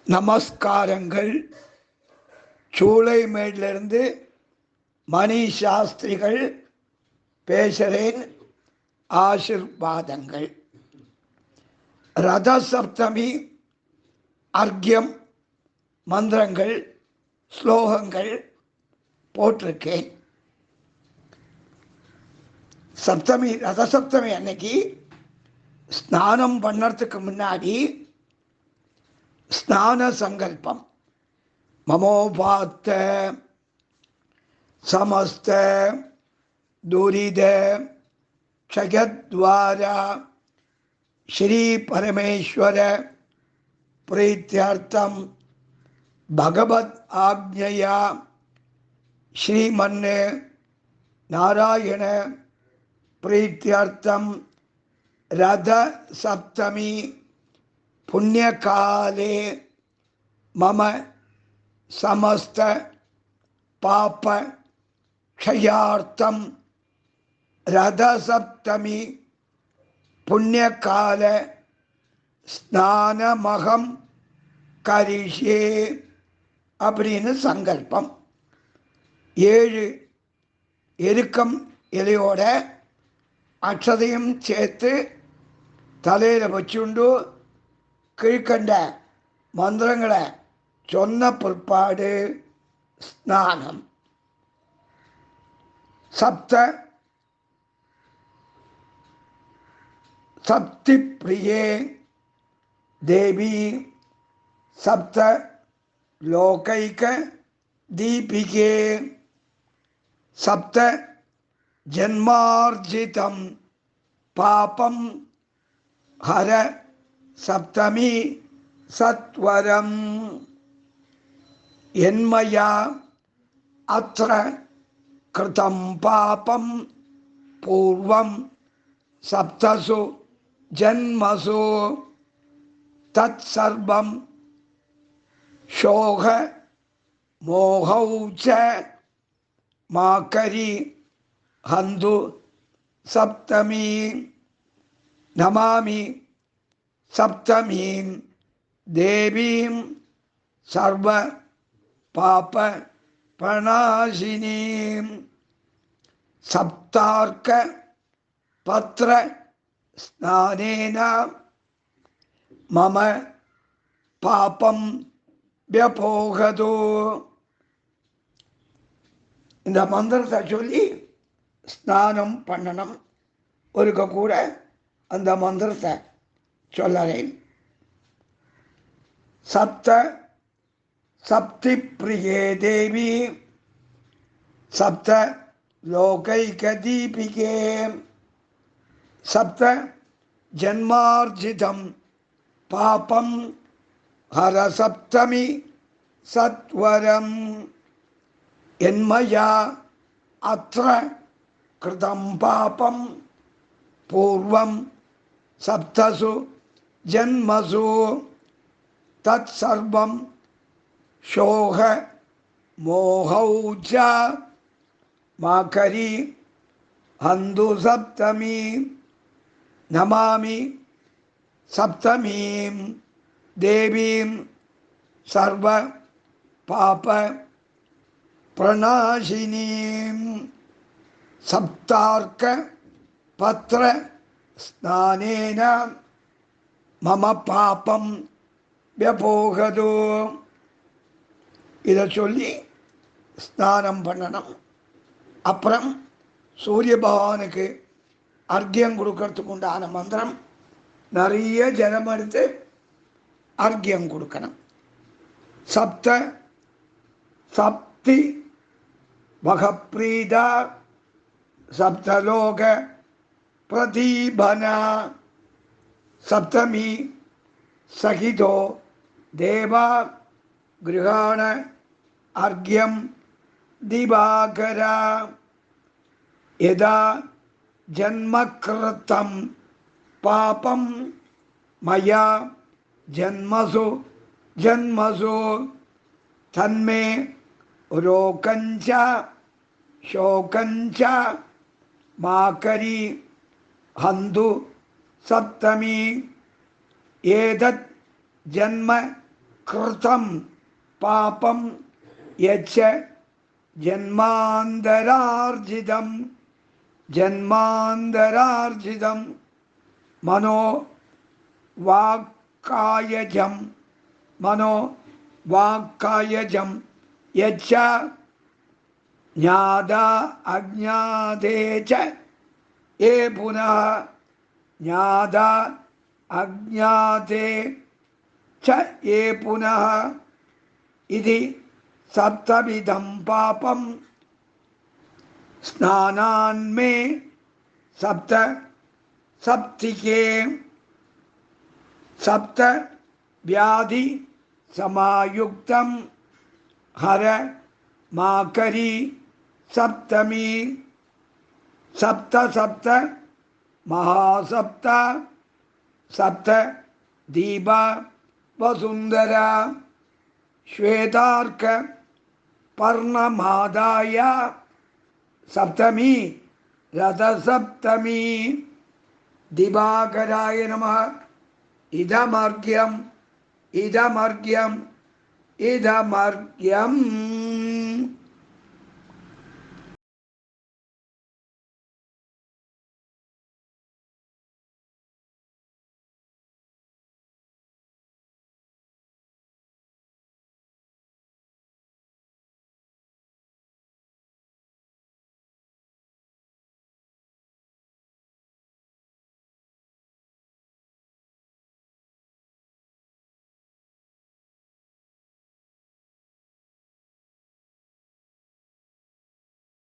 நமஸ்காரங்கள். சூளைமேடிலிருந்து மணி சாஸ்திரிகள் பேசுகிறேன். ஆசிர்வாதங்கள். ரத சப்தமி அர்க்கியம் மந்திரங்கள் ஸ்லோகங்கள் போட்டிருக்கேன். ரத சப்தமி அன்னைக்கு ஸ்நானம் பண்ணறதுக்கு முன்னாடி ஸ்நான சங்கல்பம். மமோபாத்த சமஸ்த துரித க்ஷயத்வாரா ஸ்ரீ பரமேஸ்வர பிரீத்யர்த்தம் பகவத் ஆக்ஞயா ஸ்ரீமன் நாராயண பிரீத்யர்த்தம் ரத சப்தமி புண்ணியகாலே மம சமஸ்த பாப க்ஷயார்த்தம் ரத சப்தமி புண்ணியகால ஸ்நானமகம் கரிஷ்யே அப்படின்னு சங்கல்பம். 7 எருக்கம் இலையோட அக்ஷதையும் சேர்த்து தலையில் வச்சுண்டு கீழ்கண்ட மந்திரங்களை சொன்ன பிற்பாடு ஸ்நானம். சப்தி பிரியே தேவி சப்த லோகைக தீபிகே சப்த ஜன்மார்ஜிதம் பாபம் ஹர சப்தமி சத்வரம். என்மயா அத்ர கிருதம் பாபம் பூர்வம் சப்தசு ஜன்மசு தத் சர்வம் சோக மோகௌ ச மாகரி ஹந்து சப்தமி. நமாமி சப்தமீம் தேவீம் சர்வ பாப பிரணாசினீம். சப்தார்க்க பத்ர ஸ்நானேன மம பாபம் வ்யபோகதோ. இந்த மந்திரத்தை சொல்லி ஸ்நானம் பண்ணணும். ஒருக்க கூட அந்த மந்திரத்தை சொல்லறேன். சப்தி பிரியே தேவி சப்த லோகைக தீபிகே சப்த ஜன்மார்ஜிதம் பாபம் ஹர சப்தமி சத்வரம். என்மயா அத்ர கிருதம் பாபம் பூர்வம் சப்தசு ஜன்மசு தத் சர்வம் சோக மோகௌ ச மாகரி ஹந்து சப்தமி. நமாமி சப்தமீம் தேவீம் சர்வ பாப பிரணாசினீம். சப்தார்க்க பத்ர ஸ்நானேன மம பாபம் வ்யபோகதோ. இதை சொல்லி ஸ்நானம் பண்ணணும். அப்புறம் சூரிய பகவானுக்கு அர்க்கியம் கொடுக்கறதுக்கு உண்டான மந்திரம். நிறைய ஜலம் எடுத்து அர்க்கியம் கொடுக்கணும். சப்தி வகப்ரீதா சப்தலோக பிரதீபனா சப்தமி சகிதோ தேவா கிருஹாண அர்க்கியம் திவாகரா. யதா ஜன்மக்ருதம் பாபம் மயா ஜன்மசு தன்மே ரோகஞ்ச சோகஞ்ச மாகரி ஹந்து சப்தமி. ஏதத் ஜன்ம कृतं पापं यच्च जन्मान्तरार्जितं मनो वाक्कायजं यच्च ज्ञाता अज्ञाते च ये पुनः ज्ञाता अज्ञाते च ये पुनः इति सप्तविधं पापं स्नानान्मे सप्तिके सप्त व्याधि समायुक्तं हर माकरी सप्तमी सप्त महासप्त सप्त दीप वसुंधरा श्वेतार्क पर्णमादाय सप्तमी रथसप्तमी दिवाकराय नमः इदमर्घ्यम्